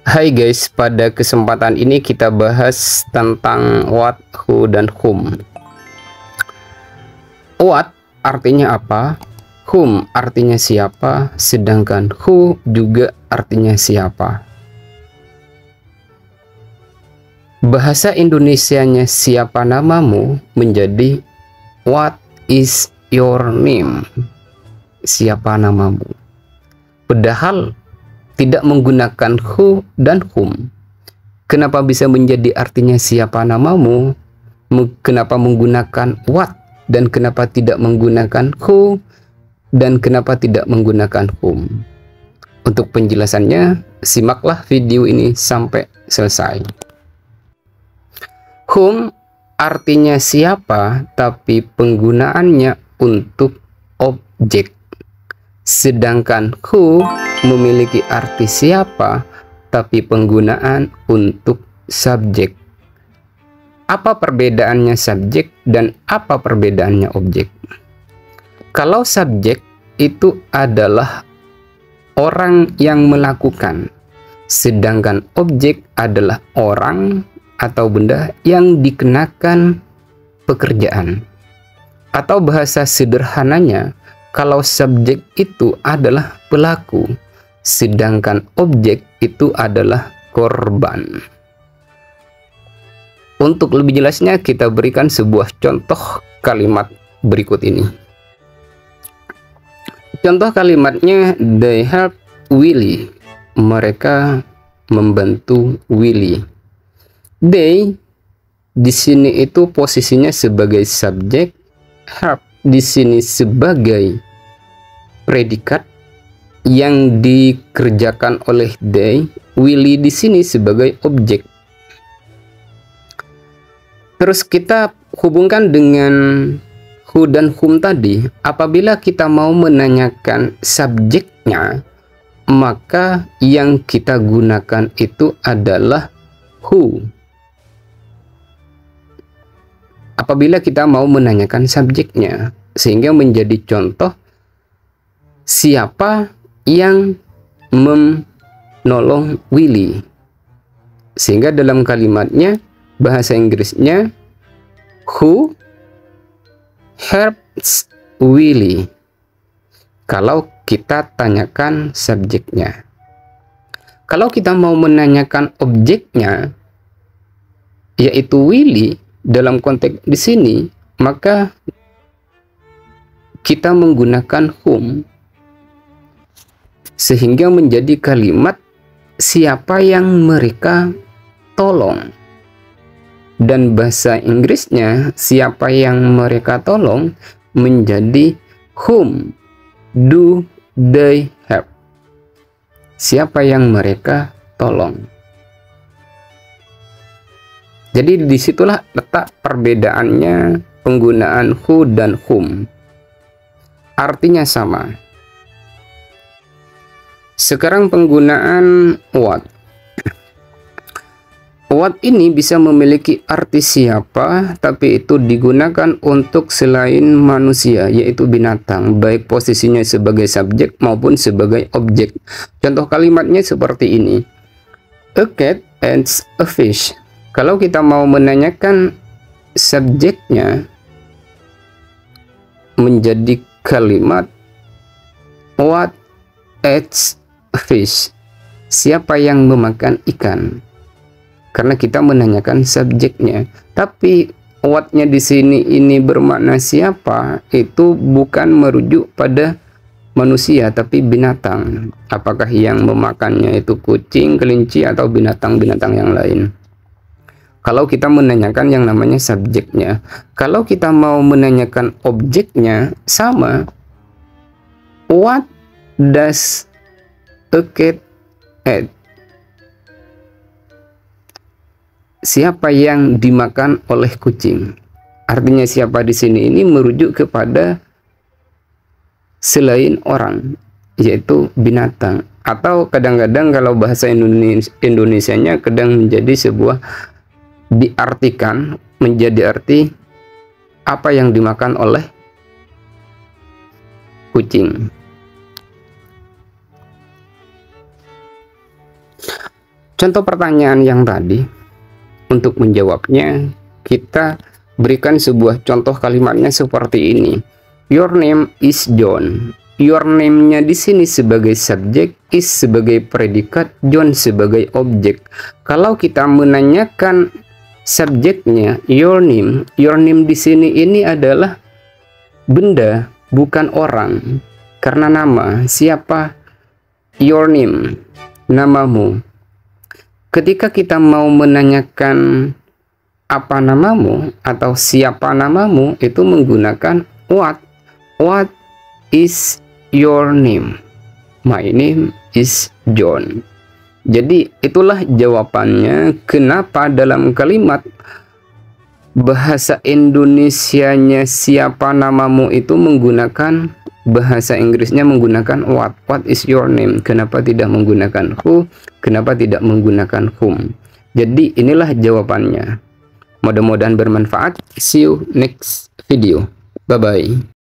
Hai guys, pada kesempatan ini kita bahas tentang what, who, dan whom. What artinya apa, whom artinya siapa, sedangkan who juga artinya siapa. Bahasa Indonesianya siapa namamu menjadi what is your name, siapa namamu. Padahal tidak menggunakan who dan whom. Kenapa bisa menjadi artinya siapa namamu? Kenapa menggunakan what dan kenapa tidak menggunakan who dan kenapa tidak menggunakan whom? Untuk penjelasannya, simaklah video ini sampai selesai. Whom artinya siapa, tapi penggunaannya untuk objek. Sedangkan who memiliki arti siapa, tapi penggunaan untuk subjek. Apa perbedaannya subjek dan apa perbedaannya objek? Kalau subjek itu adalah orang yang melakukan, sedangkan objek adalah orang atau benda yang dikenakan pekerjaan. Atau bahasa sederhananya, kalau subjek itu adalah pelaku, sedangkan objek itu adalah korban. Untuk lebih jelasnya, kita berikan sebuah contoh kalimat berikut ini. Contoh kalimatnya, they help Willy. Mereka membantu Willy. They di sini itu posisinya sebagai subjek, help di sini sebagai predikat yang dikerjakan oleh they, Willy di sini sebagai objek. Terus kita hubungkan dengan who dan whom tadi. Apabila kita mau menanyakan subjeknya, maka yang kita gunakan itu adalah who. Apabila kita mau menanyakan subjeknya, sehingga menjadi contoh siapa yang menolong Willy. Sehingga dalam kalimatnya, bahasa Inggrisnya, who helps Willy. Kalau kita tanyakan subjeknya. Kalau kita mau menanyakan objeknya, yaitu Willy, dalam konteks di sini, maka kita menggunakan whom, sehingga menjadi kalimat siapa yang mereka tolong. Dan bahasa Inggrisnya siapa yang mereka tolong menjadi whom do they help. Siapa yang mereka tolong. Jadi disitulah letak perbedaannya penggunaan who dan whom. Artinya sama. Sekarang penggunaan what. What ini bisa memiliki arti siapa, tapi itu digunakan untuk selain manusia, yaitu binatang, baik posisinya sebagai subjek maupun sebagai objek. Contoh kalimatnya seperti ini. A cat and a fish. Kalau kita mau menanyakan subjeknya, menjadi kalimat what eats a fish. Siapa yang memakan ikan? Karena kita menanyakan subjeknya. Tapi what-nya di sini ini bermakna siapa, itu bukan merujuk pada manusia tapi binatang. Apakah yang memakannya itu kucing, kelinci, atau binatang-binatang yang lain. Kalau kita menanyakan yang namanya subjeknya. Kalau kita mau menanyakan objeknya, sama. What does a cat eat? Siapa yang dimakan oleh kucing? Artinya siapa di sini ini merujuk kepada selain orang, yaitu binatang. Atau kadang-kadang kalau bahasa Indonesianya kadang menjadi sebuah diartikan menjadi arti apa yang dimakan oleh kucing. Contoh pertanyaan yang tadi, untuk menjawabnya kita berikan sebuah contoh kalimatnya seperti ini. Your name is John. Your name-nya di sini sebagai subjek, is sebagai predikat, John sebagai objek. Kalau kita menanyakan subjeknya your name di sini ini adalah benda, bukan orang. Karena nama, siapa? Your name, namamu. Ketika kita mau menanyakan apa namamu atau siapa namamu, itu menggunakan what. What is your name? My name is John. Jadi itulah jawabannya kenapa dalam kalimat bahasa Indonesianya siapa namamu itu menggunakan bahasa Inggrisnya menggunakan what. What is your name? Kenapa tidak menggunakan who? Kenapa tidak menggunakan whom? Jadi inilah jawabannya. Mudah-mudahan bermanfaat. See you next video. Bye bye.